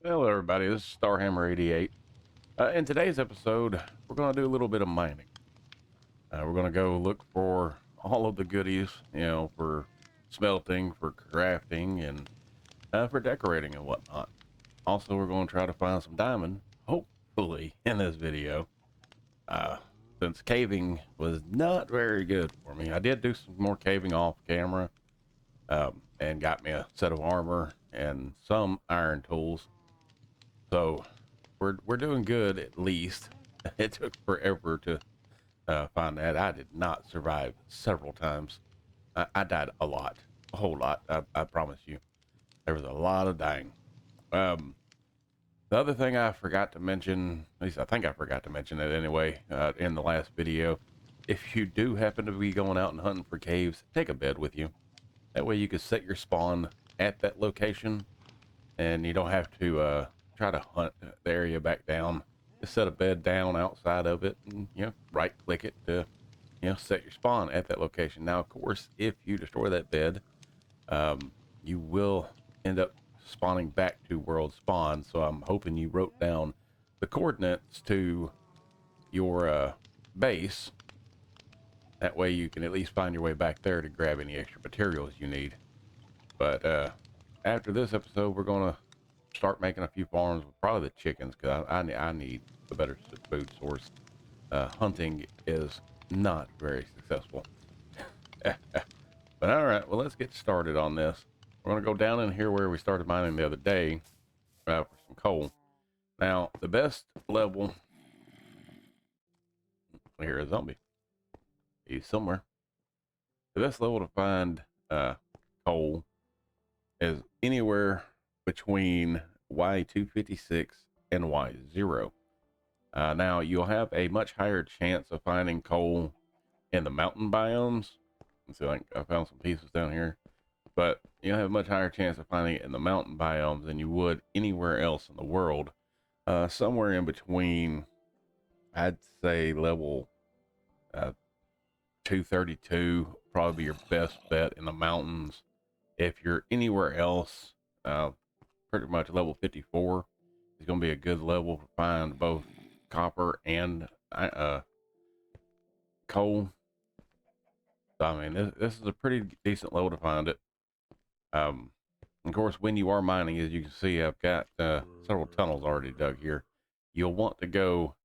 Hello everybody, this is StarHammer88. In today's episode, we're going to do a little bit of mining. We're going to go look for all of the goodies, for smelting, for crafting, and for decorating and whatnot. Also, we're going to try to find some diamond, hopefully, in this video. Since caving was not very good for me. I did do some more caving off camera, and got me a set of armor and some iron tools. So we're doing good, at least. It took forever to find that. I did not survive several times. I died a lot, a whole lot. I promise you, there was a lot of dying. The other thing I forgot to mention, at least I think I forgot to mention it anyway, in the last video, if you do happen to be going out and hunting for caves, take a bed with you. That way you can set your spawn at that location, and you don't have to try to hunt the area back down. Just set a bed down outside of it, and right click it to set your spawn at that location. Now, of course, if you destroy that bed, you will end up spawning back to world spawn. So I'm hoping you wrote down the coordinates to your base. That way you can at least find your way back there to grab any extra materials you need. But after this episode, we're gonna start making a few farms with probably the chickens, because I need a better food source. Hunting is not very successful. But all right, well, let's get started on this. We're gonna go down in here where we started mining the other day for some coal. Now, the best level, I hear a zombie. He's somewhere. The best level to find coal is anywhere between Y256 and Y0. Now, you'll have a much higher chance of finding coal in the mountain biomes. Let's see, I found some pieces down here. But you'll have a much higher chance of finding it in the mountain biomes than you would anywhere else in the world. Somewhere in between, I'd say level 232 probably be your best bet in the mountains. If you're anywhere else, pretty much level 54 is going to be a good level to find both copper and coal. So, I mean, this is a pretty decent level to find it. Of course, when you are mining, as you can see, I've got several tunnels already dug here. You'll want to go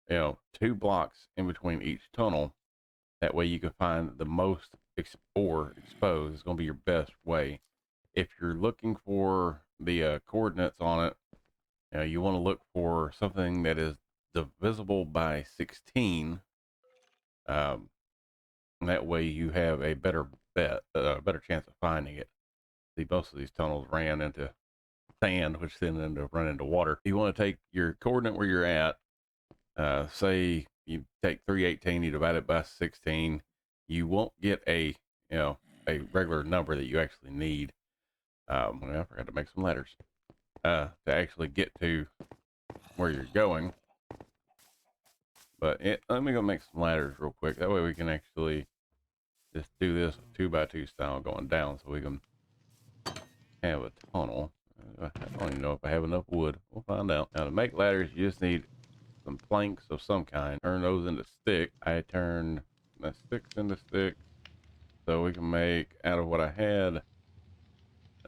2 blocks in between each tunnel. That way you can find the most ore exposed. It's going to be your best way. If you're looking for the coordinates on it, you want to look for something that is divisible by 16. That way you have a better better chance of finding it. See, most of these tunnels ran into sand, which then ended up running into water. You want to take your coordinate where you're at. Say you take 318, you divide it by 16. You won't get a regular number that you actually need. I forgot to make some letters to actually get to where you're going. But let me go make some ladders real quick. That way we can actually just do this 2x2 style going down, so we can have a tunnel. I don't even know if I have enough wood. We'll find out. Now, to make ladders, you just need some planks of some kind. Turn those into sticks. I turned the sticks into sticks, so we can make, out of what I had,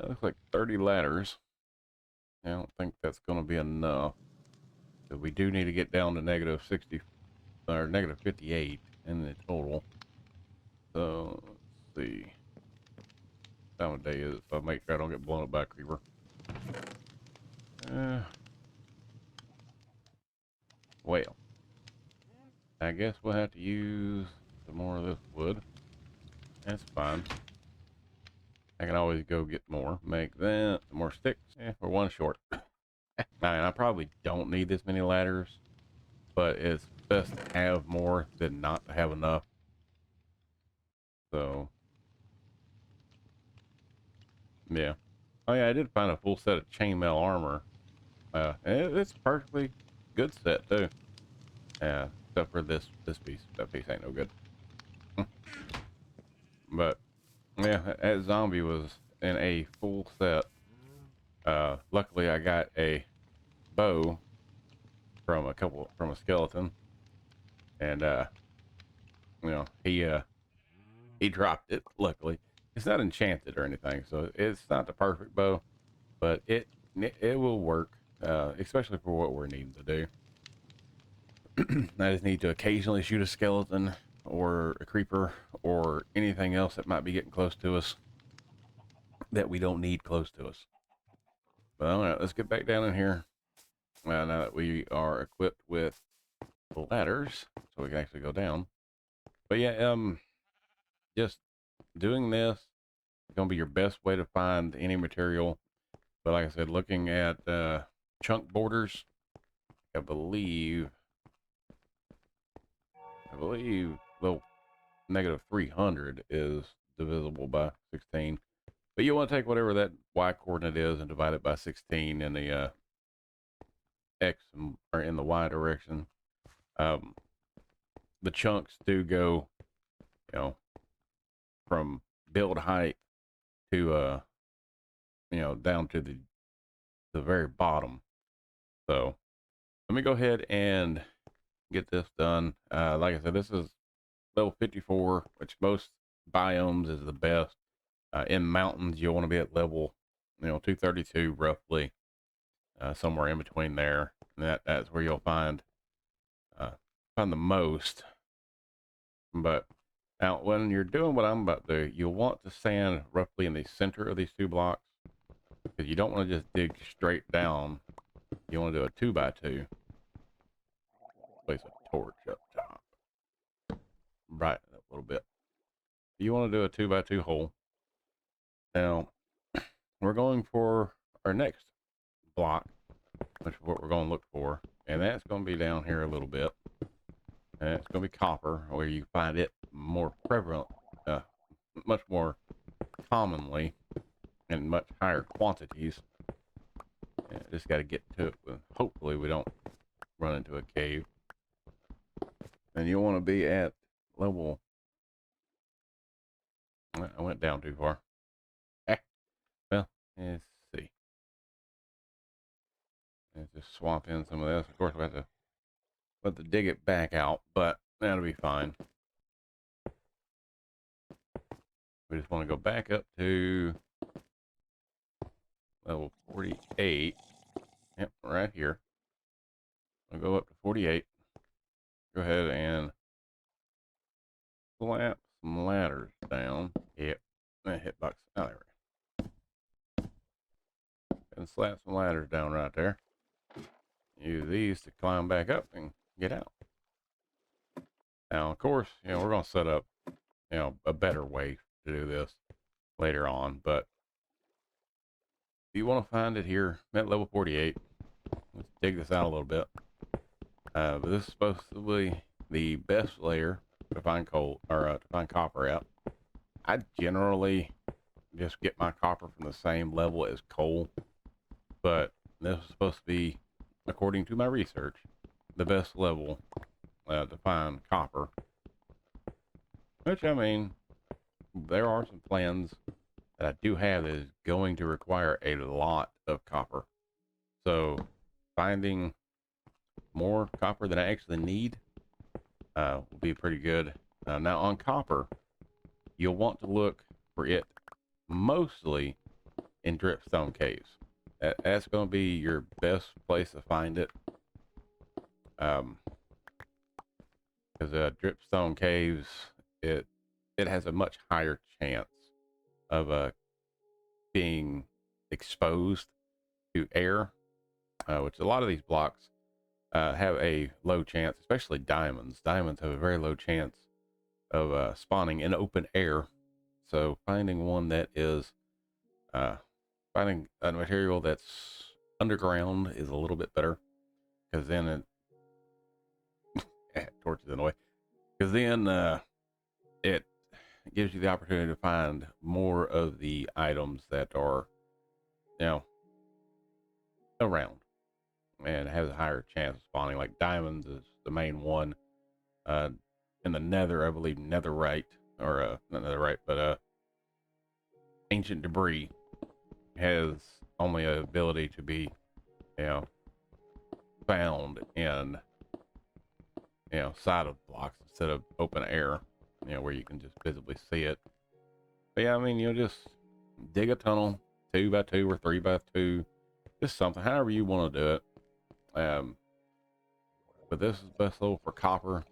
it looks like 30 ladders. I don't think that's going to be enough. So we do need to get down to negative 60 or negative 58 in the total. So let's see. What time of day is it? So I make sure I don't get blown up by a creeper. Well, I guess we'll have to use some more of this wood. That's fine. I can always go get more. Make that. Some more sticks. We're one short. I mean, I probably don't need this many ladders, but it's best to have more than not to have enough. So, yeah. Oh yeah, I did find a full set of chainmail armor. It's a perfectly good set too. Yeah, except for this piece. That piece ain't no good. But yeah, that zombie was in a full set. Luckily I got a bow from a skeleton, and you know, he dropped it. Luckily, it's not enchanted or anything, so it's not the perfect bow, but it will work, especially for what we're needing to do. I just need to occasionally shoot a skeleton or a creeper or anything else that might be getting close to us that we don't need close to us. But all right, let's get back down in here. Now that we are equipped with ladders, so we can actually go down. But yeah, just doing this is gonna be your best way to find any material. But like I said, looking at chunk borders, I believe little negative 300 is divisible by 16. But you want to take whatever that y coordinate is and divide it by 16 in the x or in the y direction. The chunks do go, you know, from build height to down to the very bottom. So let me go ahead and get this done. Like I said, this is level 54, which most biomes is the best. In mountains, you'll want to be at level, 232 roughly, somewhere in between there. And that's where you'll find the most. But now, when you're doing what I'm about to do, you'll want to stand roughly in the center of these two blocks, because you don't want to just dig straight down. You want to do a 2x2. Place a torch up top, brighten it up a little bit. You want to do a 2x2 hole. Now, we're going for our next block, which is what we're going to look for, and that's going to be down here a little bit. And it's going to be copper, where you find it more prevalent, much more commonly, in much higher quantities. And just got to get to it. Hopefully, we don't run into a cave. And you want to be at level. I went down too far. Well, let's see. Let's just swap in some of this. Of course, we have to dig it back out, but that'll be fine. We just want to go back up to level 48. Yep, right here. We'll go up to 48. Go ahead and slap some ladders down. Yep, that hitbox. Oh, there we go. And slap some ladders down right there. Use these to climb back up and get out. Now, of course, we're going to set up, a better way to do this later on, but if you want to find it here, I'm at level 48. Let's dig this out a little bit. But this is supposed to be the best layer to find coal, or to find copper at. I generally just get my copper from the same level as coal, but this is supposed to be, according to my research, the best level to find copper. Which, I mean, there are some plans that I do have that is going to require a lot of copper. So finding more copper than I actually need will be pretty good. Now on copper, you'll want to look for it mostly in dripstone caves. That's going to be your best place to find it. Because dripstone caves, it has a much higher chance of being exposed to air, which a lot of these blocks have a low chance, especially diamonds. Diamonds have a very low chance of spawning in open air. So finding one that is finding a material that's underground is a little bit better, because then torches in the way. Because then it gives you the opportunity to find more of the items that are, around, and has a higher chance of spawning. Like diamonds is the main one. In the nether, I believe netherite, or not netherite, but ancient debris has only an ability to be, found in, you know, side of blocks instead of open air, you know, where you can just visibly see it. But yeah, I mean, you'll just dig a tunnel 2 by 2 or 3 by 2, just something, however you want to do it. But this is best level for copper.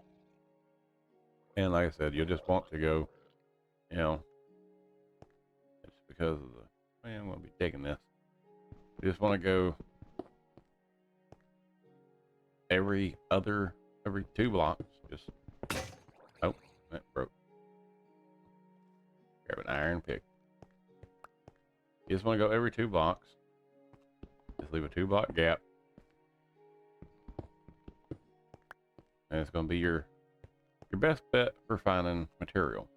And like I said, you'll just want to go, you know, it's because of the, man, I'm going to be digging this. You just want to go every 2 blocks. Just, oh, that broke. Grab an iron pick. You just want to go every 2 blocks. Just leave a 2 block gap. And it's going to be your best bet for finding material.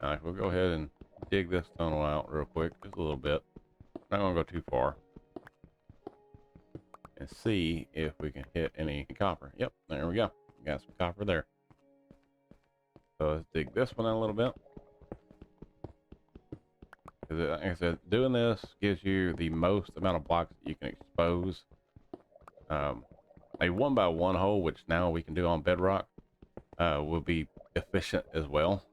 Alright, we'll go ahead and dig this tunnel out real quick, just a little bit. Not going to go too far. And see if we can hit any copper. Yep, there we go. Got some copper there. So let's dig this one out a little bit. Because like I said, doing this gives you the most amount of blocks that you can expose. A 1 by 1 hole, which now we can do on Bedrock, will be efficient as well.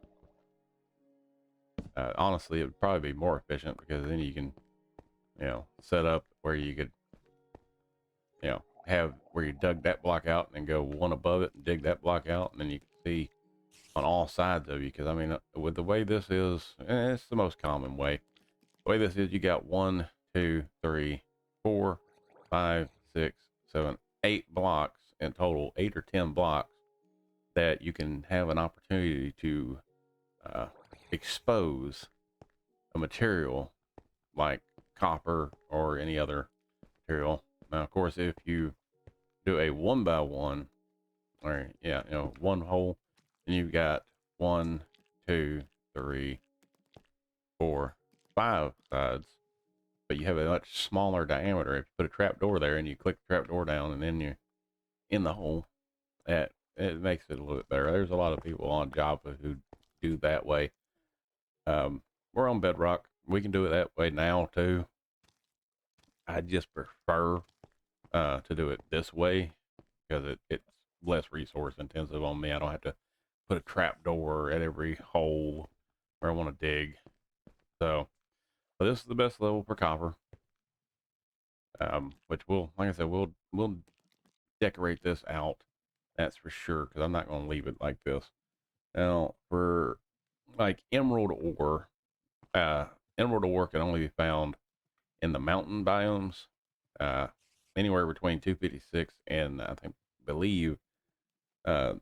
Honestly, it would probably be more efficient because then you can, you know, set up where you could, you know, have where you dug that block out and go one above it and dig that block out, and then you can see on all sides of you. Because I mean, with the way this is, it's the most common way. The way this is, you got 1, 2, 3, 4, 5, 6, 7, 8 blocks in total, 8 or 10 blocks that you can have an opportunity to expose a material like copper or any other material. Now, of course, if you do a 1 by 1, or yeah, you know, 1 hole, and you've got 1, 2, 3, 4, 5 sides, but you have a much smaller diameter. If you put a trap door there and you click the trap door down and then you're in the hole, that it makes it a little bit better. There's a lot of people on Java who do that way. We're on Bedrock. We can do it that way now too. I just prefer to do it this way because it's less resource intensive on me. I don't have to put a trap door at every hole where I want to dig. So this is the best level for copper. Which we'll, like I said, we'll decorate this out. That's for sure, because I'm not going to leave it like this. Now, for like emerald ore can only be found in the mountain biomes, anywhere between 256 and believe Y16.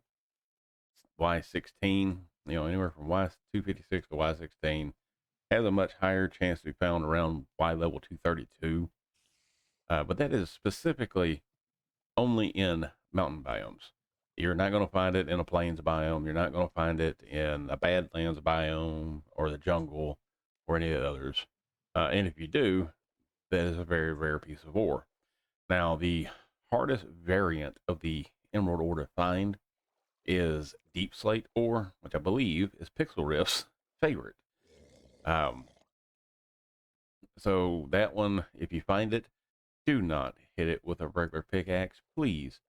You know, anywhere from Y256 to Y16 has a much higher chance to be found around Y level 232. But that is specifically only in mountain biomes. You're not going to find it in a plains biome. You're not going to find it in a badlands biome or the jungle or any of the others. And if you do, that is a very rare piece of ore. Now, the hardest variant of the emerald ore to find is deep slate ore, which I believe is Pixel Rift's favorite. So that one, if you find it, do not hit it with a regular pickaxe. Please,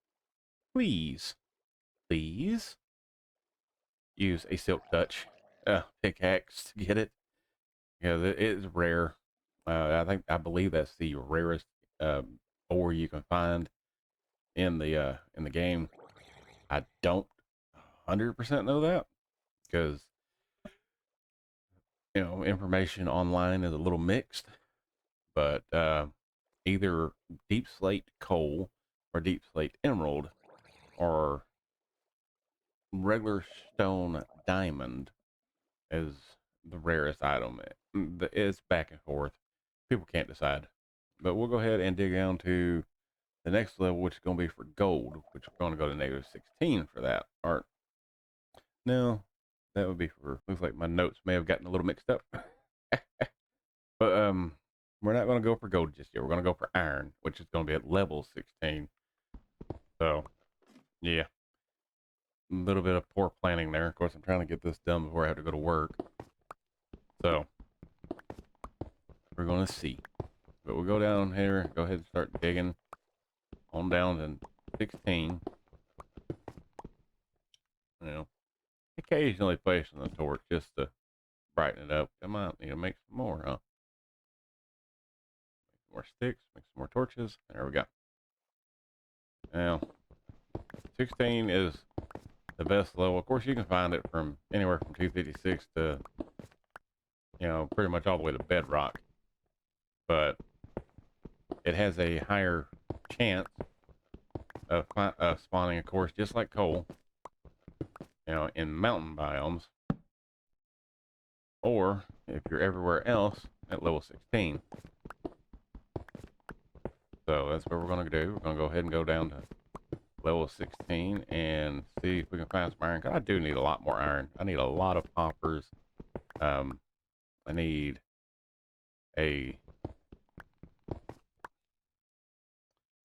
please, please use a silk touch pickaxe to get it, because it is rare. I believe that's the rarest ore you can find in the game. I don't 100% know that, because you know, information online is a little mixed. But either deep slate coal or deep slate emerald or regular stone diamond is the rarest item. It's back and forth. People can't decide. But we'll go ahead and dig down to the next level, which is going to be for gold, which we're going to go to negative 16 for that. Or no, that would be for, looks like my notes may have gotten a little mixed up. But we're not going to go for gold just yet. We're going to go for iron, which is going to be at level 16. So yeah, a little bit of poor planning there. Of course, I'm trying to get this done before I have to go to work. So we're going to see. But we'll go down here, go ahead and start digging. on down to 16. You know, occasionally placing the torch just to brighten it up. Come on, need to make some more, huh? Make some more sticks, make some more torches. There we go. Now, 16 is the best level. Of course, you can find it from anywhere from 256 to, you know, pretty much all the way to Bedrock. But it has a higher chance of spawning, of course, just like coal, you know, in mountain biomes. Or if you're everywhere else at level 16. So that's what we're going to do. We're going to go ahead and go down to level 16 and see if we can find some iron. 'Cause I do need a lot more iron. I need a lot of hoppers. I need a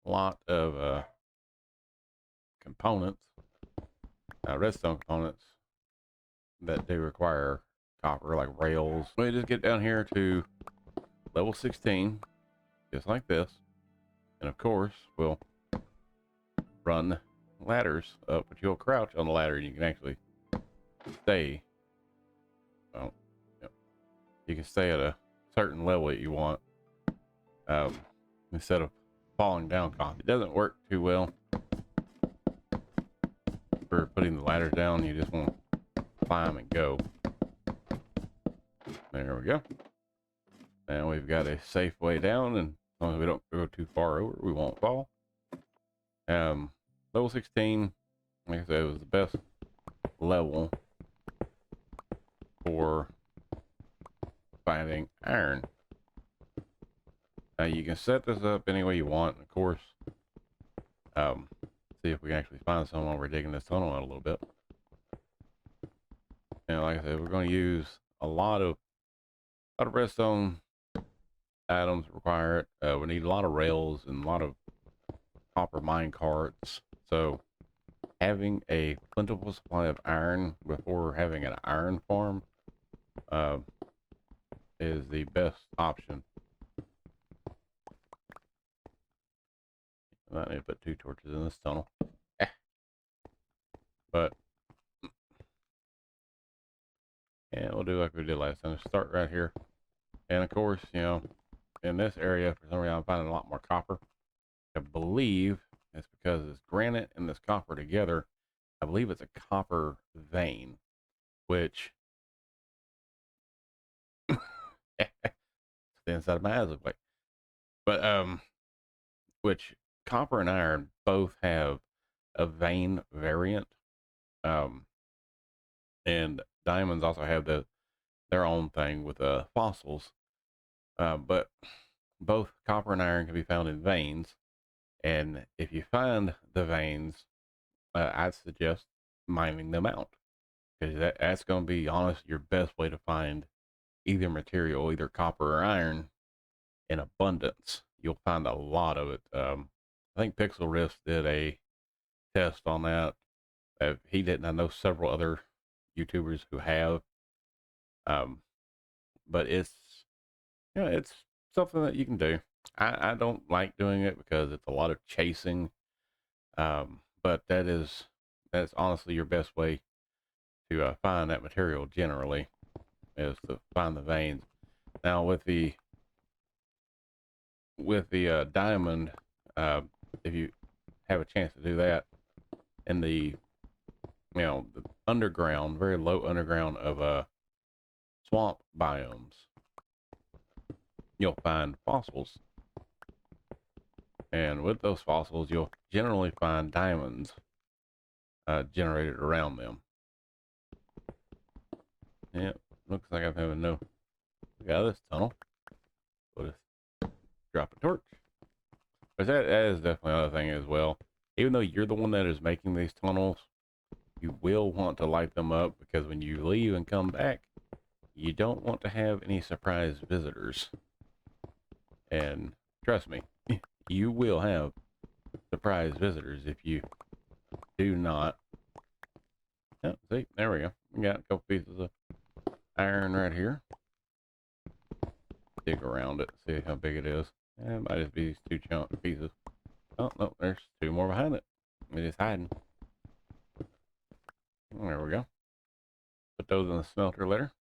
lot of components, redstone components that do require copper, like rails. We just get down here to level 16, just like this. And of course, we'll run ladders up, but you'll crouch on the ladder and you can actually stay. Well, yep. You can stay at a certain level that you want, instead of falling down. It doesn't work too well for putting the ladders down. You just want to climb and go. There we go. Now we've got a safe way down, and as long as we don't go too far over, we won't fall. Level 16, like I said, was the best level for finding iron. Now you can set this up any way you want. Of course, see if we can actually find some while we're digging this tunnel out a little bit. And like I said, we're going to use a lot of redstone items require it. We need a lot of rails and a lot of copper mine carts. So having a plentiful supply of iron before having an iron farm is the best option. I might need to put 2 torches in this tunnel. But yeah, we'll do like we did last time. Start right here. And of course, you know, in this area, for some reason, I'm finding a lot more copper. I believe it's because this granite and this copper together, I believe it's a copper vein, which the inside of my eyes look like. But which copper and iron both have a vein variant. And diamonds also have their own thing with fossils. But both copper and iron can be found in veins. And if you find the veins, I'd suggest mining them out, because that's going to be, honest, your best way to find either material, either copper or iron, in abundance. You'll find a lot of it. I think Pixel Rift did a test on that. He didn't. I know several other YouTubers who have. But it's, you know, it's something that you can do. I don't like doing it because it's a lot of chasing. But that's honestly your best way to find that material generally, is to find the veins. Now with the diamond, if you have a chance to do that in the, you know, the underground, very low underground of swamp biomes, you'll find fossils. And with those fossils, you'll generally find diamonds generated around them. Yeah, looks like I'm having no out of this tunnel. We'll just drop a torch. But that is definitely another thing as well. Even though you're the one that is making these tunnels, you will want to light them up, because when you leave and come back, you don't want to have any surprise visitors. And trust me, you will have surprise visitors if you do not. Oh, see, there we go. We got a couple pieces of iron right here. Dig around it, see how big it is. It might just be these 2 chunk pieces. Oh, no, there's two more behind it. It is hiding. There we go. Put those in the smelter later.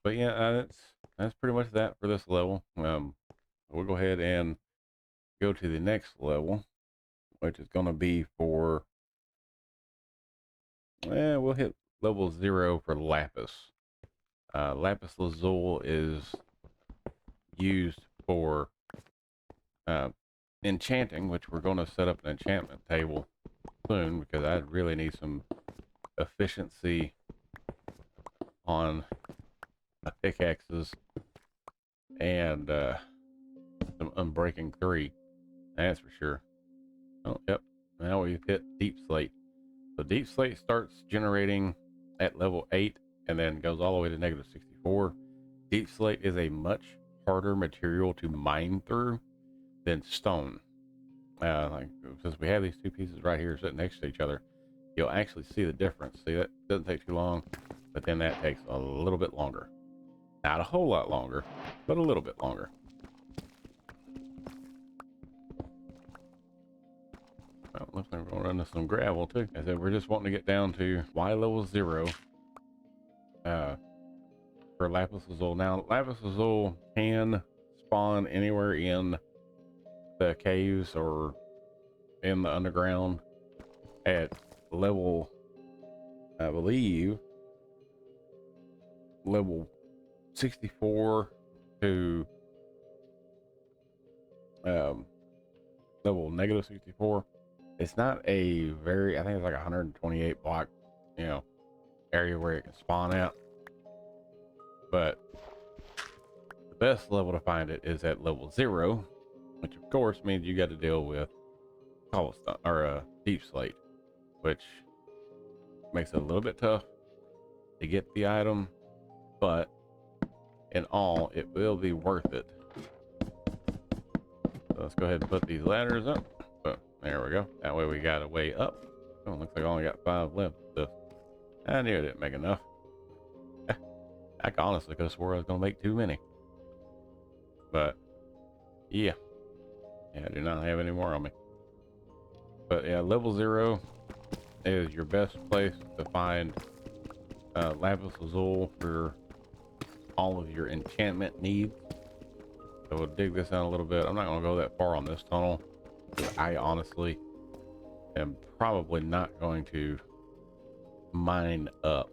But yeah, that's pretty much that for this level. We'll go ahead and go to the next level, which is going to be for, we'll hit level 0 for lapis. Lapis lazuli is used for enchanting, which we're going to set up an enchantment table soon because I really need some efficiency on my pickaxes and some unbreaking 3. That's for sure. Oh, yep. Now we've hit deep slate. So deep slate starts generating at level 8 and then goes all the way to negative 64. Deep slate is a much harder material to mine through than stone. Like, since we have these two pieces right here sitting next to each other, you'll actually see the difference. See, that doesn't take too long, but then that takes a little bit longer. Not a whole lot longer, but a little bit longer. Well, looks like we're going to run into some gravel too. I said we're just wanting to get down to Y level 0 for lapis lazuli. Now, lapis lazuli can spawn anywhere in the caves or in the underground at level, I believe, level 64 to level negative 64. It's not a very, I think it's like 128 block, area where it can spawn at. But the best level to find it is at level 0, which of course means you got to deal with cobblestone or deep slate, which makes it a little bit tough to get the item, but in all, it will be worth it. So let's go ahead and put these ladders up. Oh, there we go. That way we got a way up. Oh, looks like I only got 5 left. So I knew I didn't make enough. I honestly could have swore I was going to make too many. But, yeah. I do not have any more on me. But, yeah, level 0 is your best place to find lapis lazuli for all of your enchantment needs. So we'll dig this out a little bit. I'm not going to go that far on this tunnel. I honestly am probably not going to mine up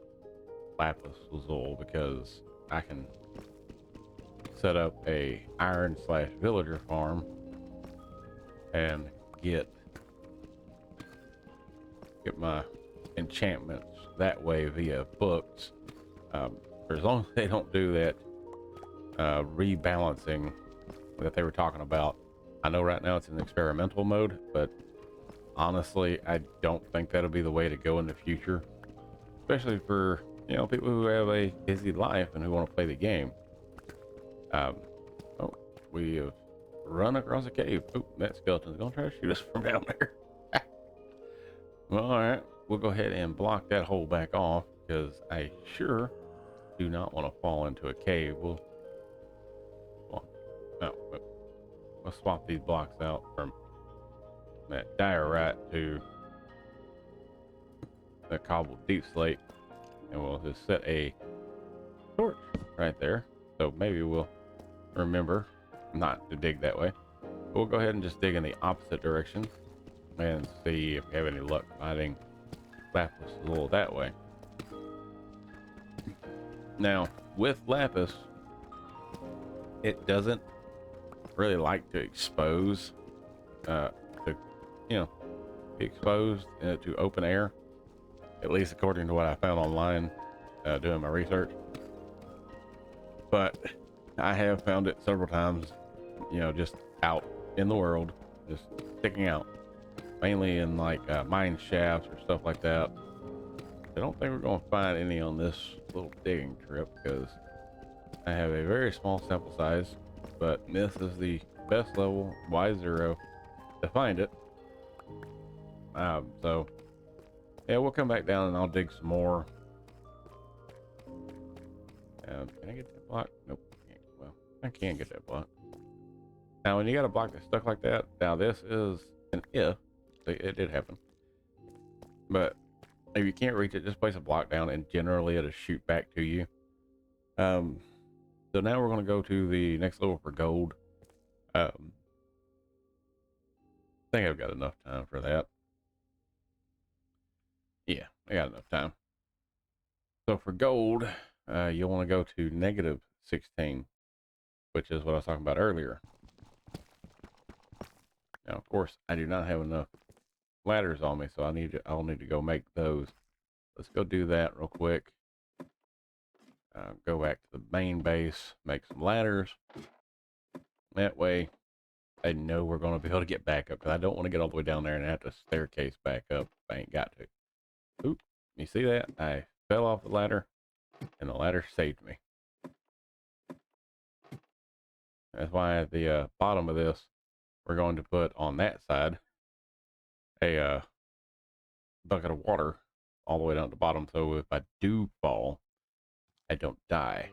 lapis lazuli because I can set up a iron / villager farm and get my enchantments that way via books. As long as they don't do that rebalancing that they were talking about. I know right now it's in experimental mode, but honestly, I don't think that'll be the way to go in the future, especially for people who have a busy life and who want to play the game. Oh, we have run across a cave. Oh, that skeleton's gonna try to shoot us from down there. Well, all right, we'll go ahead and block that hole back off because I sure do not want to fall into a cave. We'll swap these blocks out from that diorite to the cobbled deep slate, and we'll just set a torch right there. So maybe we'll remember not to dig that way. We'll go ahead and just dig in the opposite direction and see if we have any luck finding lapis lazuli that way. Now, with lapis, it doesn't really like to expose, be exposed to open air, at least according to what I found online doing my research. But I have found it several times, just out in the world, just sticking out, mainly in like mine shafts or stuff like that. I don't think we're going to find any on this little digging trip because I have a very small sample size, but this is the best level, Y0, to find it. So yeah, we'll come back down and I'll dig some more. Can I get that block? Nope. Well, I can get that block. Now, when you got a block that's stuck like that, now this is an if. It did happen. But if you can't reach it, just place a block down and generally it'll shoot back to you. So now we're going to go to the next level for gold. I think I've got enough time for that. Yeah, I got enough time. So for gold, you'll want to go to -16, which is what I was talking about earlier. Now, of course, I do not have enough ladders on me, so I'll need to go make those. Let's go do that real quick. Go back to the main base, make some ladders. That way, I know we're going to be able to get back up, because I don't want to get all the way down there and have to staircase back up if I ain't got to. Oop, you see that? I fell off the ladder, and the ladder saved me. That's why at the bottom of this, we're going to put on that side a bucket of water all the way down to the bottom, so if I do fall, I don't die.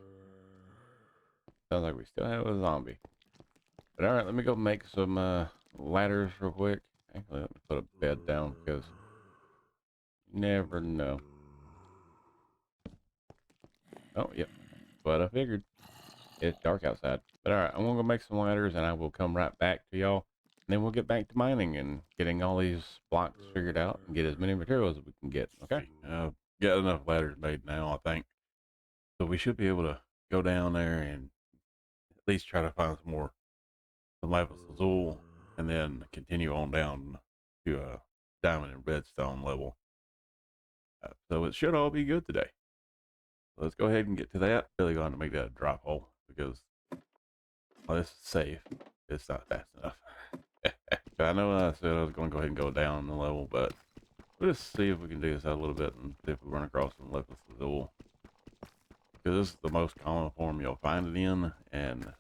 Sounds like we still have a zombie. But alright, let me go make some ladders real quick. Actually, let me put a bed down, because you never know. Oh, yep. But I figured. It's dark outside. But alright, I'm gonna go make some ladders and I will come right back to y'all. And then we'll get back to mining and getting all these blocks figured out and get as many materials as we can get. Okay? Got enough ladders made now, I think. So we should be able to go down there and at least try to find some lapis lazuli and then continue on down to a diamond and redstone level. So it should all be good today. So let's go ahead and get to that. Really going to make that a drop hole because this is safe. It's not fast enough. I know I said I was going to go ahead and go down the level, but we'll just see if we can do this out a little bit and see if we run across some lapis lazuli. Because this is the most common form you'll find it in, and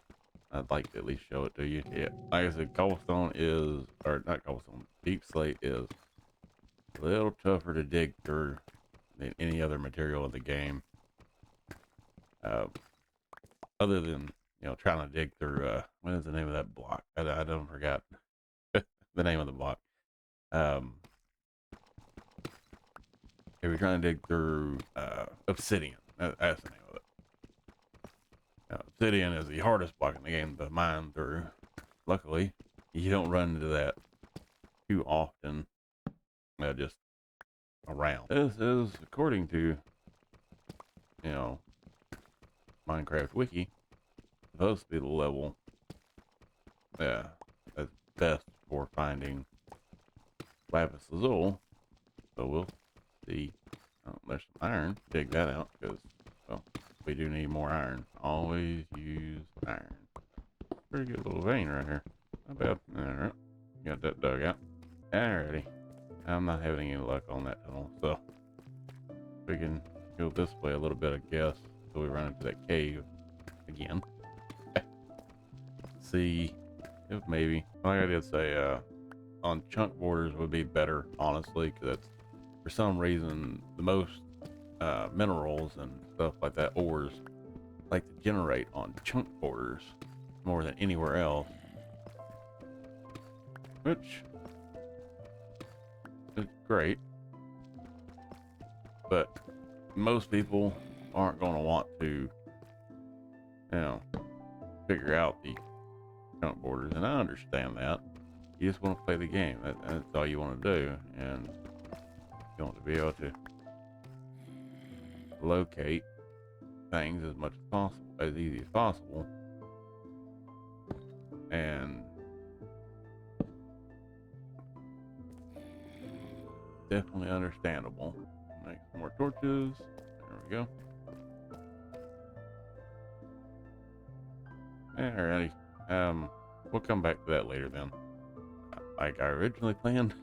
I'd like to at least show it to you. Yeah, like I said, cobblestone is, or not cobblestone, deep slate is a little tougher to dig through than any other material in the game. Other than, you know, trying to dig through, what is the name of that block? I don't forgot the name of the block. If you're trying to dig through obsidian, that's the name of it. Now, obsidian is the hardest block in the game to mine through. Luckily, you don't run into that too often. Just around. This is, according to, you know, Minecraft Wiki, supposed to be the level that's best for finding lapis lazuli. So we'll see. Oh, there's some iron. Dig that out because, well, we do need more iron. Always use iron. Pretty good little vein right here. Not bad. Alright. Got that dug out. Alrighty. I'm not having any luck on that tunnel, so we can go this way a little bit, I guess, until we run into that cave again. See if maybe, like I did say, on chunk borders would be better, honestly, because that's, for some reason, the most minerals and stuff like that, ores, like to generate on chunk borders more than anywhere else, which is great, but most people aren't going to want to, you know, figure out the chunk borders, and I understand that. You just want to play the game. That's all you want to do, and you want to be able to locate things as much as possible, as easy as possible, and definitely understandable. Make some more torches. There we go. Alrighty. We'll come back to that later then, like I originally planned.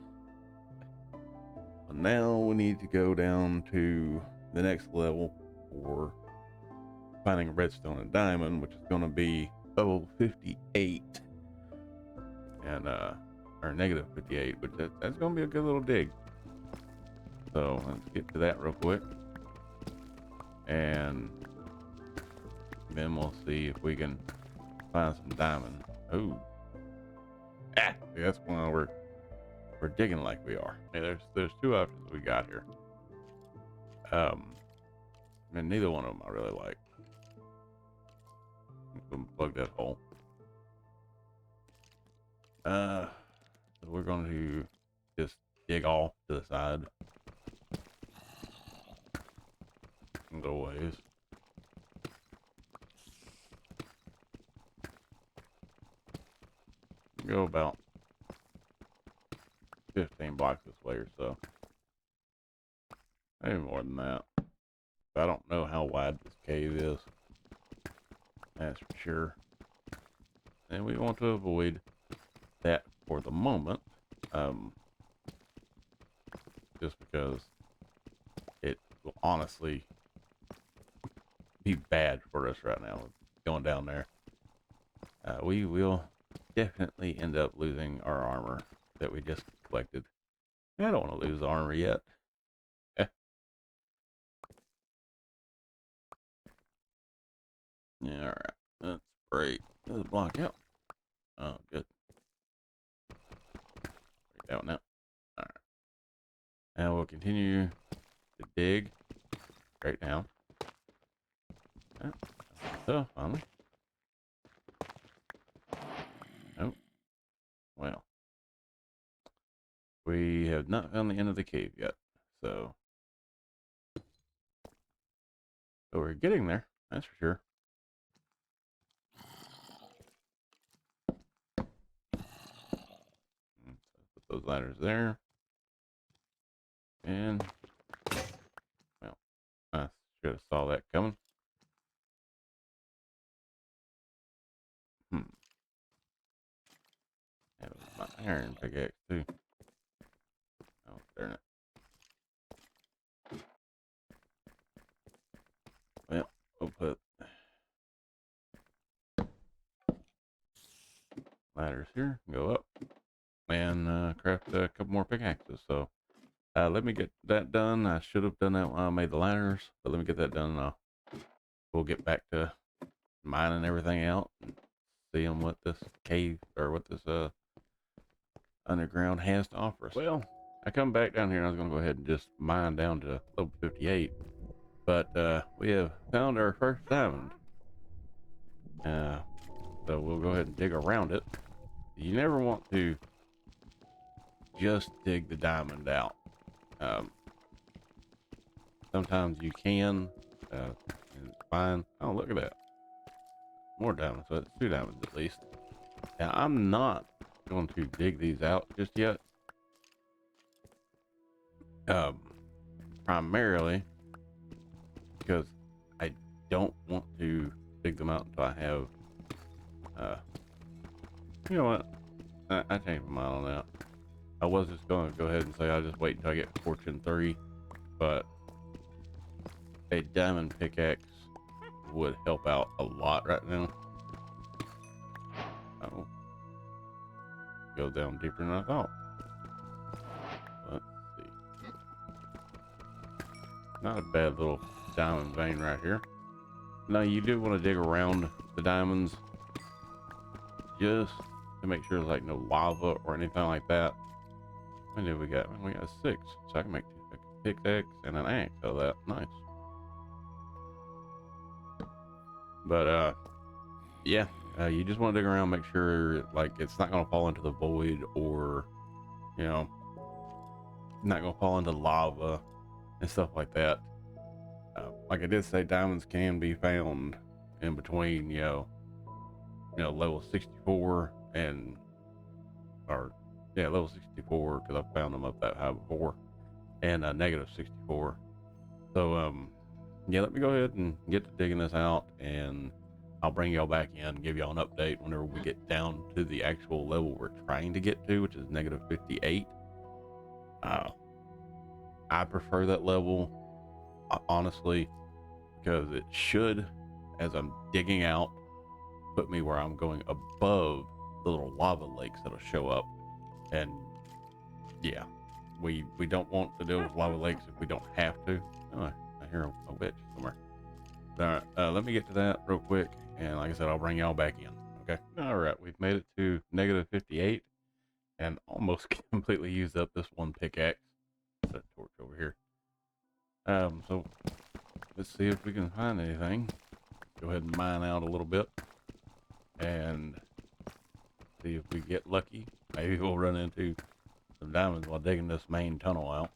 But now we need to go down to the next level for finding a redstone and diamond, which is going to be level 58, and or negative 58, which that's going to be a good little dig. So let's get to that real quick, and then we'll see if we can find some diamond. Oh, Ah, see, that's why we're digging like we are. Hey, there's two options we got here. And neither one of them I really like. I'm gonna plug that hole. So we're going to just dig off to the side and go ways. Go about 15 blocks this way or so. Maybe more than that. I don't know how wide this cave is. That's for sure. And we want to avoid that for the moment. Just because it will honestly be bad for us right now going down there. We will definitely end up losing our armor that we just collected. I don't want to lose armor yet. Yeah, all right. Let's break this block out. Oh, good. Break that one out. All right. And we'll continue to dig straight down. So, finally. Nope. Well, we have not found the end of the cave yet. So we're getting there. That's for sure. So put those ladders there. And, well, I should have saw that coming. That was my iron pickaxe, too. Oh, darn it. Well, we'll put ladders here, go up, and craft a couple more pickaxes. So let me get that done. I should have done that when I made the ladders, but let me get that done, and we'll get back to mining everything out and seeing what this cave, or what this underground has to offer us. Well, I come back down here and I was going to go ahead and just mine down to level 58, but we have found our first diamond. So we'll go ahead and dig around it. You never want to just dig the diamond out. Sometimes you can, and it's fine. Oh, look at that. More diamonds, so it's 2 diamonds at least. Now, I'm not going to dig these out just yet. Primarily because I don't want to dig them out until I have, you know what? I changed my mind on that. I was just going to go ahead and say I'll just wait until I get Fortune 3, but a diamond pickaxe would help out a lot right now. Oh, go down deeper than I thought. Let's see. Not a bad little diamond vein right here. Now you do want to dig around the diamonds just to make sure there's like no lava or anything like that. How many did we got? We got 6, so I can make 2 pickaxe and an axe out of that. Nice. But yeah, you just want to dig around, make sure like it's not going to fall into the void, or you know, not going to fall into lava and stuff like that. Like I did say, diamonds can be found in between, level 64 and, or yeah, level 64, because I found them up that high before, and negative 64. So yeah, let me go ahead and get to digging this out, and I'll bring y'all back in and give y'all an update whenever we get down to the actual level we're trying to get to, which is negative 58. I prefer that level, honestly, because it should, as I'm digging out, put me where I'm going above the little lava lakes that'll show up. And yeah, we don't want to deal with lava lakes if we don't have to. Oh, I hear a witch somewhere. All right, let me get to that real quick, and like I said, I'll bring y'all back in. Okay. All right, we've made it to negative 58. and almost completely used up this one pickaxe. Put a torch over here. So let's see if we can find anything. Go ahead and mine out a little bit and see if we get lucky. Maybe we'll run into some diamonds while digging this main tunnel out.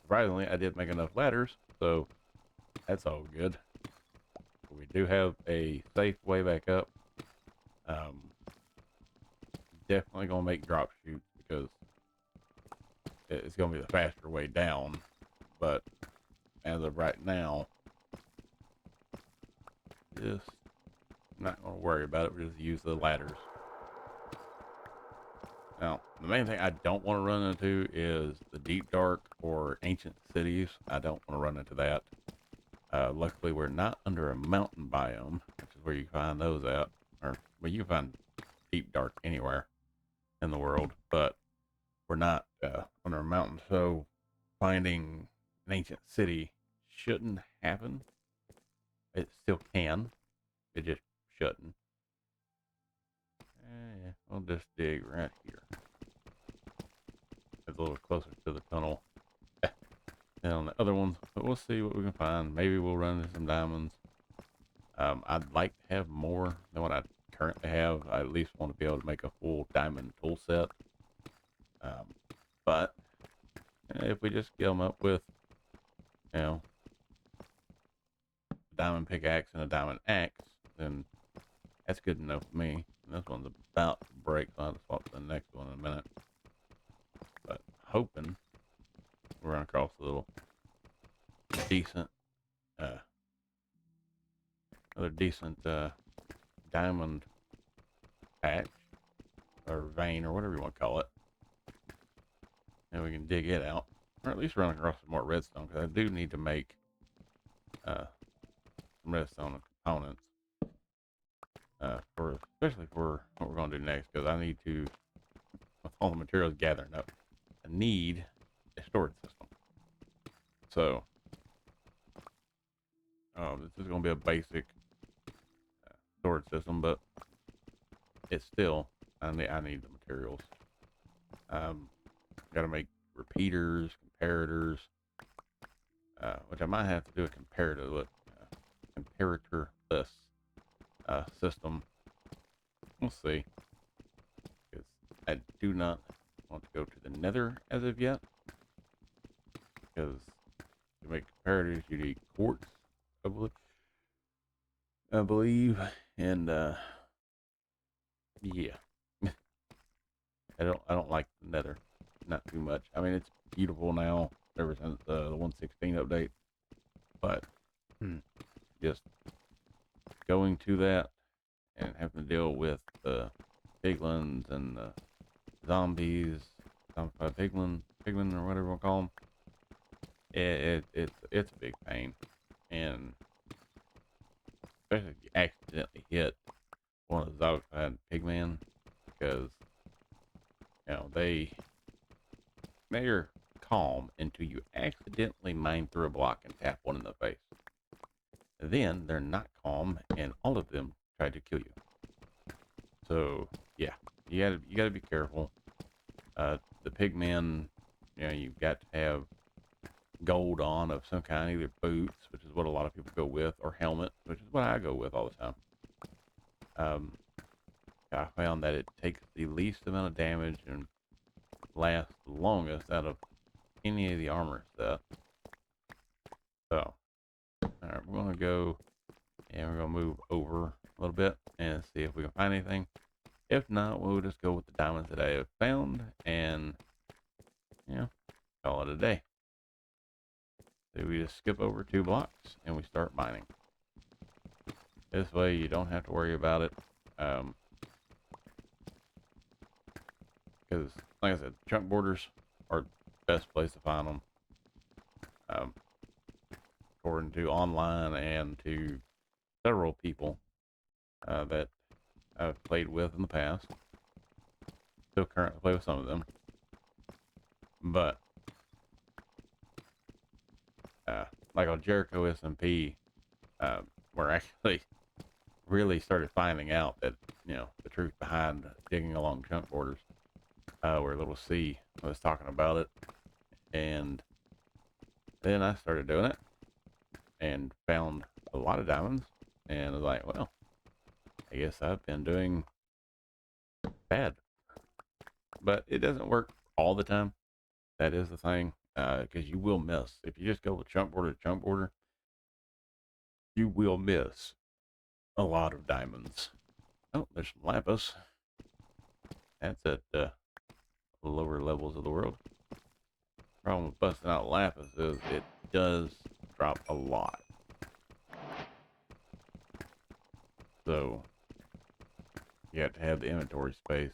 Surprisingly, I did make enough ladders, so that's all good. We do have a safe way back up. Definitely gonna make drop chutes because it's gonna be the faster way down. But as of right now, just not gonna worry about it. We just use the ladders. Now, the main thing I don't want to run into is the deep dark or ancient cities. I don't want to run into that. Luckily, we're not under a mountain biome, which is where you find those at. Or, well, you can find deep dark anywhere in the world, but we're not under a mountain. So, finding an ancient city shouldn't happen. It still can. It just shouldn't. Yeah, we'll just dig right here. It's a little closer to the tunnel than on the other ones, but we'll see what we can find. Maybe we'll run into some diamonds. I'd like to have more than what I currently have. I at least want to be able to make a full diamond tool set. But if we just get them up with, you know, a diamond pickaxe and a diamond axe, then that's good enough for me. And this one's about to break, so I'll just swap to the next one in a minute. But hoping we'll run across a little decent, another decent diamond patch or vein or whatever you want to call it, and we can dig it out, or at least run across some more redstone because I do need to make some redstone components for especially for what we're going to do next, because I need to, with all the materials gathering up, I need a storage system. So this is going to be a basic storage system, but it's still, I need the materials. Got to make repeaters, comparators, which I might have to do a comparatorless system. We'll see, because I do not want to go to the nether as of yet, because to make comparators you need quartz, I believe, and yeah. I don't like the nether, not too much. I mean, it's beautiful now ever since the 1.16 update, but just going to that and having to deal with the piglins and the zombies, piglin or whatever we'll call them. It's a big pain, and especially if you accidentally hit one of those outside pigmen, because you know they're calm until you accidentally mine through a block and tap one in the face. Then they're not calm, and all of them try to kill you. So yeah, you gotta be careful. The pigmen, you know, you've got to have gold on of some kind, either boots, which is what a lot of people go with, or helmet, which is what I go with all the time. I found that it takes the least amount of damage and lasts the longest out of any of the armor stuff. So, alright, we're gonna go and we're gonna move over a little bit and see if we can find anything. If not, we'll just go with the diamonds that I have found and, you know, call it a day. So we just skip over 2 blocks and we start mining. This way you don't have to worry about it. Because, like I said, chunk borders are the best place to find them. According to online and to several people that I've played with in the past. Still currently play with some of them. But, like on Jericho SMP, we're really started finding out that, you know, the truth behind digging along chunk borders, where little C was talking about it. And then I started doing it and found a lot of diamonds, and I was like, well, I guess I've been doing bad. But it doesn't work all the time. That is the thing, because you will miss. If you just go with chunk border to chunk border, you will miss a lot of diamonds. Oh, there's some lapis. That's at lower levels of the world. Problem with busting out lapis is it does drop a lot. So you have to have the inventory space.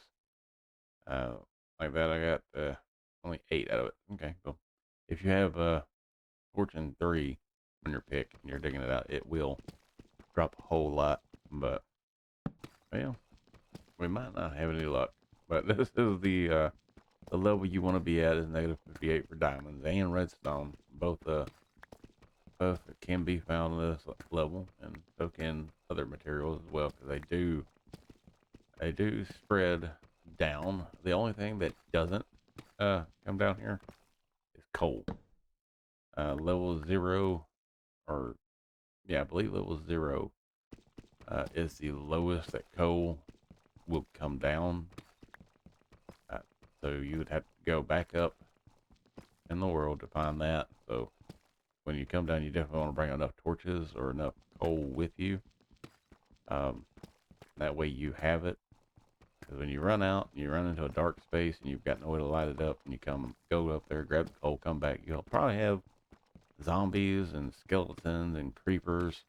Like that, I got only 8 out of it. Okay, cool. If you have Fortune 3 on your pick and you're digging it out, it will drop a whole lot. But, well, we might not have any luck. But this is the level you want to be at is -58 for diamonds and redstone. Both can be found in this level, and so can other materials as well, because they do spread down. The only thing that doesn't come down here is coal. Level 0, or yeah, I believe level 0 is the lowest that coal will come down. So you would have to go back up in the world to find that. So when you come down, you definitely want to bring enough torches or enough coal with you. That way you have it. Because when you run out, you run into a dark space and you've got no way to light it up, and you go up there, grab the coal, come back, you'll probably have zombies and skeletons and creepers,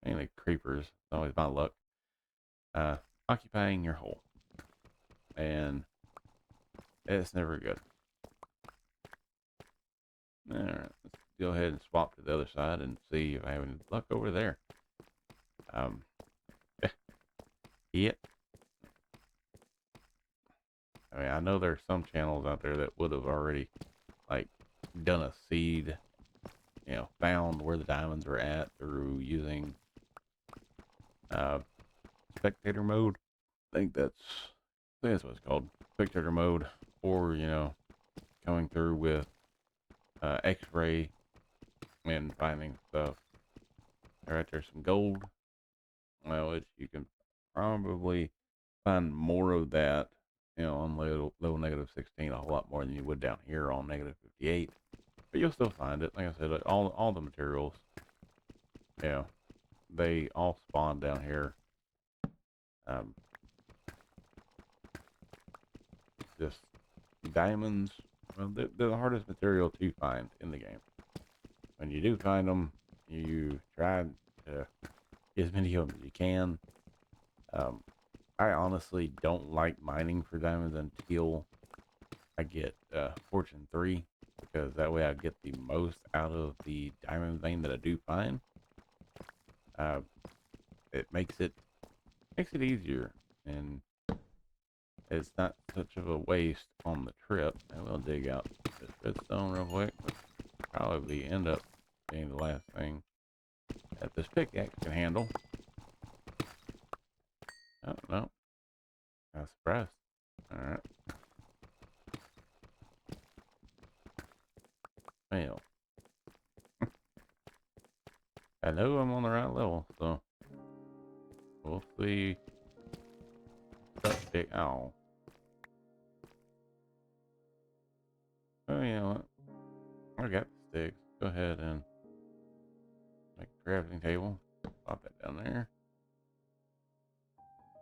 mainly creepers, it's always my luck, occupying your hole. And it's never good. Alright, let's go ahead and swap to the other side and see if I have any luck over there. Yep. I mean, I know there's some channels out there that would have already, like, done a seed, you know, found where the diamonds are at through using spectator mode. I think that's what it's called, spectator mode, or, you know, coming through with X-ray and finding stuff. Alright, there's some gold. Well, you can probably find more of that, you know, on low -16, a whole lot more than you would down here on -58. But you'll still find it. Like I said, all the materials, you know, they all spawn down here. Just diamonds, well, they're the hardest material to find in the game. When you do find them, you try to get as many of them as you can. I honestly don't like mining for diamonds until I get Fortune 3, because that way I get the most out of the diamond vein that I do find. It makes it easier, and it's not such of a waste on the trip. And we'll dig out this redstone real quick, which probably end up being the last thing that this pickaxe can handle. Oh, no. I was surprised. Alright. Well. I know I'm on the right level, so we'll see. Oh. Oh, you know what? I got the sticks. Go ahead and make a crafting table. Pop that down there.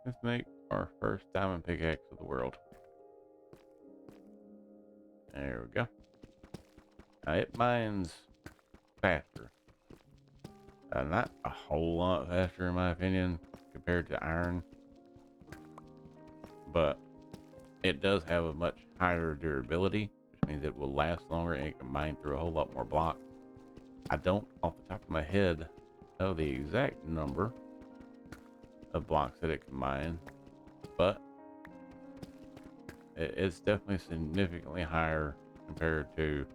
Let's make our first diamond pickaxe of the world. There we go. Now it mines faster. Not a whole lot faster in my opinion compared to iron, but it does have a much higher durability, which means it will last longer and it can mine through a whole lot more blocks. I don't, off the top of my head, know the exact number of blocks that it can mine, but it's definitely significantly higher compared to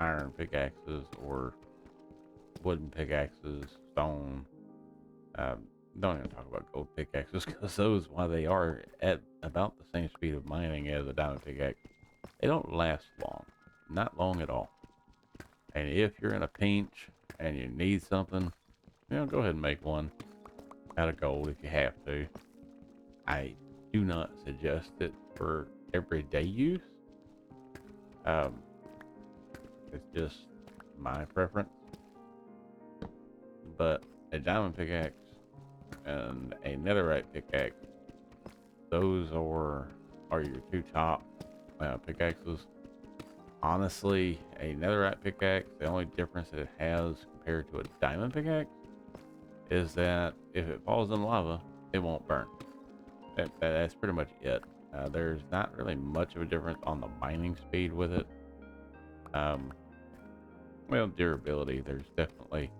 iron pickaxes or wooden pickaxes, redstone. Don't even talk about gold pickaxes because those, while they are at about the same speed of mining as a diamond pickaxe, they don't last long. Not long at all. And if you're in a pinch and you need something, go ahead and make one out of gold if you have to. I do not suggest it for everyday use. It's just my preference. But a diamond pickaxe and a netherite pickaxe, those are your two top pickaxes. Honestly, a netherite pickaxe, the only difference that it has compared to a diamond pickaxe is that if it falls in lava, it won't burn. That's pretty much it. There's not really much of a difference on the mining speed with it. Well, durability, there's definitely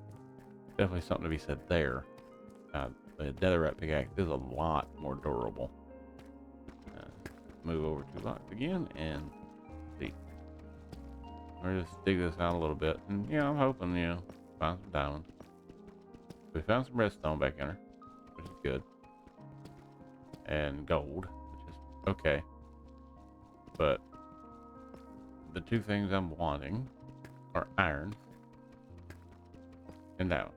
something to be said there. The netherite pickaxe is a lot more durable. Move over 2 blocks again and see. We'll just dig this out a little bit, and I'm hoping find some diamonds. We found some redstone back in her, which is good, and gold, which is okay. But the two things I'm wanting are iron and diamond.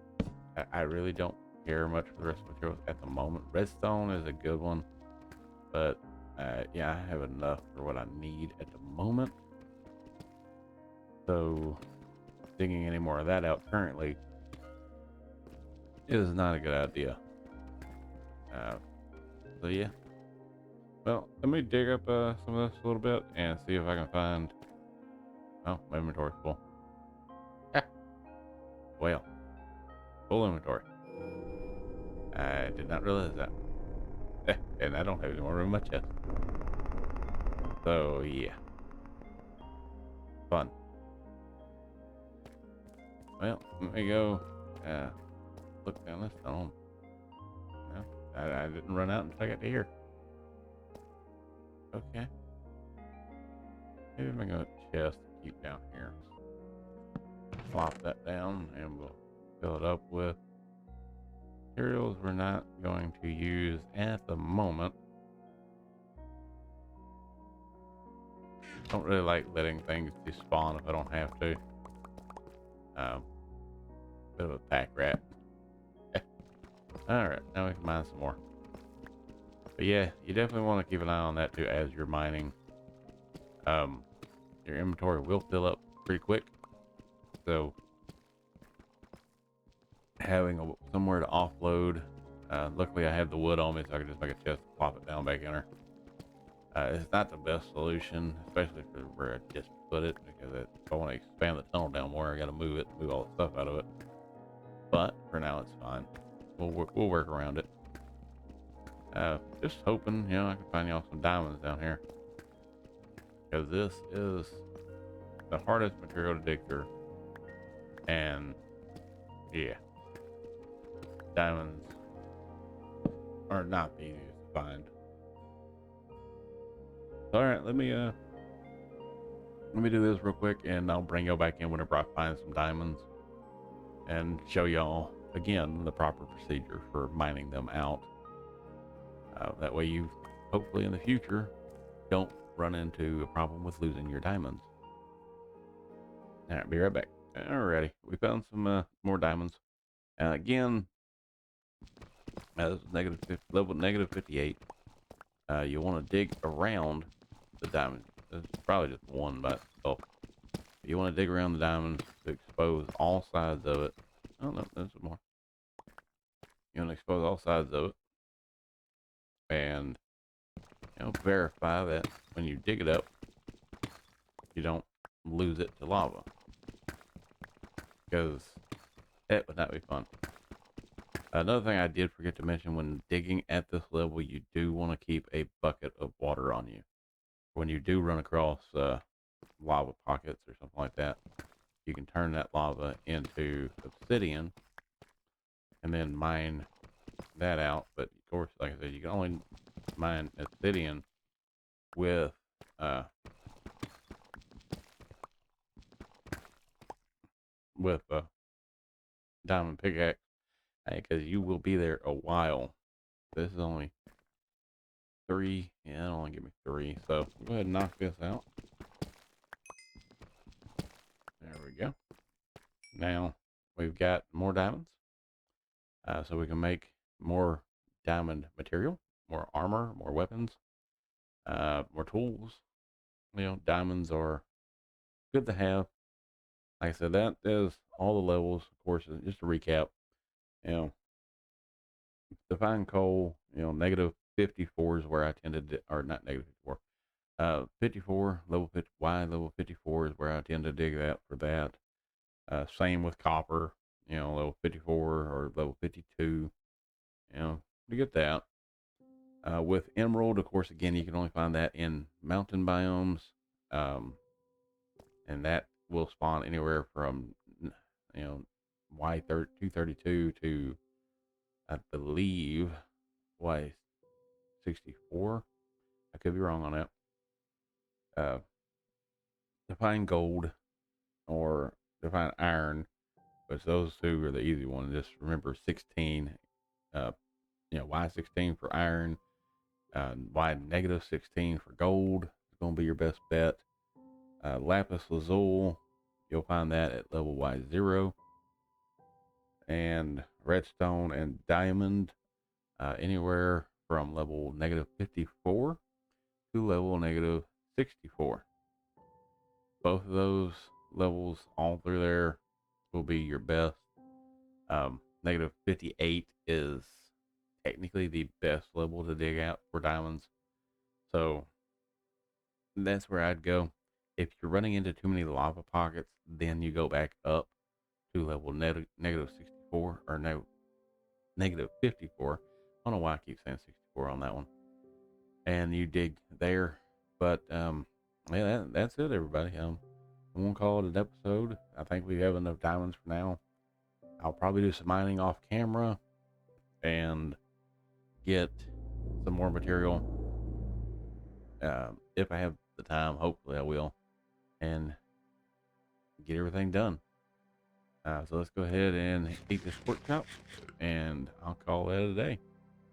I really don't care much for the rest of the materials at the moment. Redstone is a good one, but yeah, I have enough for what I need at the moment. So digging any more of that out currently is not a good idea. So yeah. Well, let me dig up some of this a little bit and see if I can find... Oh, my inventory's full. Ah. Well, full inventory. I did not realize that. And I don't have any more room in my chest. So yeah. Fun. Well, let me go look down this tunnel. No, I didn't run out until I got to here. Okay. Maybe I'm gonna chest to keep down here. Flop that down and we'll fill it up with materials we're not going to use at the moment. Don't really like letting things despawn if I don't have to. Bit of a pack rat. Alright, now we can mine some more. But yeah, you definitely want to keep an eye on that too as you're mining. Your inventory will fill up pretty quick. So having somewhere to offload. Luckily I have the wood on me, so I can just make a chest and plop it down back in her. It's not the best solution, especially for where I just put it, because if I want to expand the tunnel down more, I got to move all the stuff out of it. But for now, it's fine. We'll work around it. Just hoping, I can find y'all some diamonds down here, because this is the hardest material to dig through. And yeah, diamonds are not the easiest to find. All right, let me do this real quick, and I'll bring y'all back in whenever I find some diamonds, and show y'all again the proper procedure for mining them out. That way you hopefully in the future don't run into a problem with losing your diamonds. All right, be right back. Alrighty, we found some more diamonds. Again, this is level negative 58. You want to dig around the diamond. There's probably just one by itself. You want to dig around the diamond to expose all sides of it. Oh no, there's some more. You want to expose all sides of it, and verify that when you dig it up, you don't lose it to lava, because that would not be fun. Another thing I did forget to mention: when digging at this level, you do want to keep a bucket of water on you. When you do run across lava pockets or something like that, you can turn that lava into obsidian and then mine that out. But of course, like I said, you can only mine obsidian with diamond pickaxe. because you will be there a while. This is only 3. Yeah, it'll only give me 3. So go ahead and knock this out. There we go. Now we've got more diamonds. So we can make more diamond material, more armor, more weapons, more tools. You know, diamonds are good to have. Like I said, that is all the levels. Of course, just to recap, you know, define coal, you know, negative 54 is where I tended to, or not negative 54, 54, level 50, Y level 54 is where I tend to dig that for that. Same with copper, you know, level 54 or level 52, you know, to get that. With emerald, of course, again, you can only find that in mountain biomes. Um, and that will spawn anywhere from, you know, Y232 to, I believe, Y64. I could be wrong on that. Define gold or define iron, but those two are the easy ones. Just remember 16, you know, Y16 for iron, Y negative 16 for gold is going to be your best bet. Lapis lazuli, you'll find that at level Y0. And redstone and diamond, anywhere from level negative 54 to level negative 64. Both of those levels, all through there, will be your best. Negative 58 is technically the best level to dig out for diamonds. So that's where I'd go. If you're running into too many lava pockets, then you go back up to level negative 64 or no, negative 54. I don't know why I keep saying 64 on that one. And you dig there. But yeah, that's it, everybody. I'm gonna call it an episode. I think we have enough diamonds for now. I'll probably do some mining off camera and get some more material. If I have the time, hopefully I will, and get everything done. So let's go ahead and eat this pork chop, and I'll call that a day.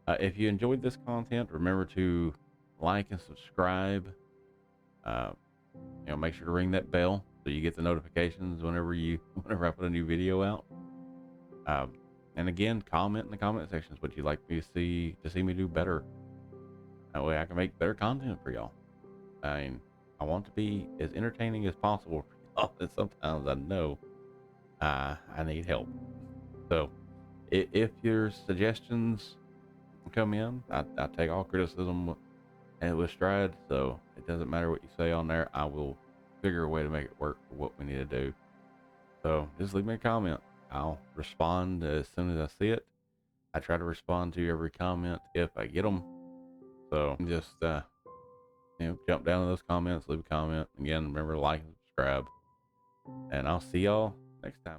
If you enjoyed this content, remember to like and subscribe. Uh, you know, make sure to ring that bell so you get the notifications whenever I put a new video out. And again, comment in the comment sections what you'd like me to see me do better. That way I can make better content for y'all. I mean, I want to be as entertaining as possible for y'all, and sometimes I know I need help. So if your suggestions come in, I take all criticism and with stride. So it doesn't matter what you say on there. I will figure a way to make it work for what we need to do. So just leave me a comment. I'll respond as soon as I see it. I try to respond to every comment if I get them. So just you know, jump down to those comments, leave a comment. Again, remember to like and subscribe. And I'll see y'all next time.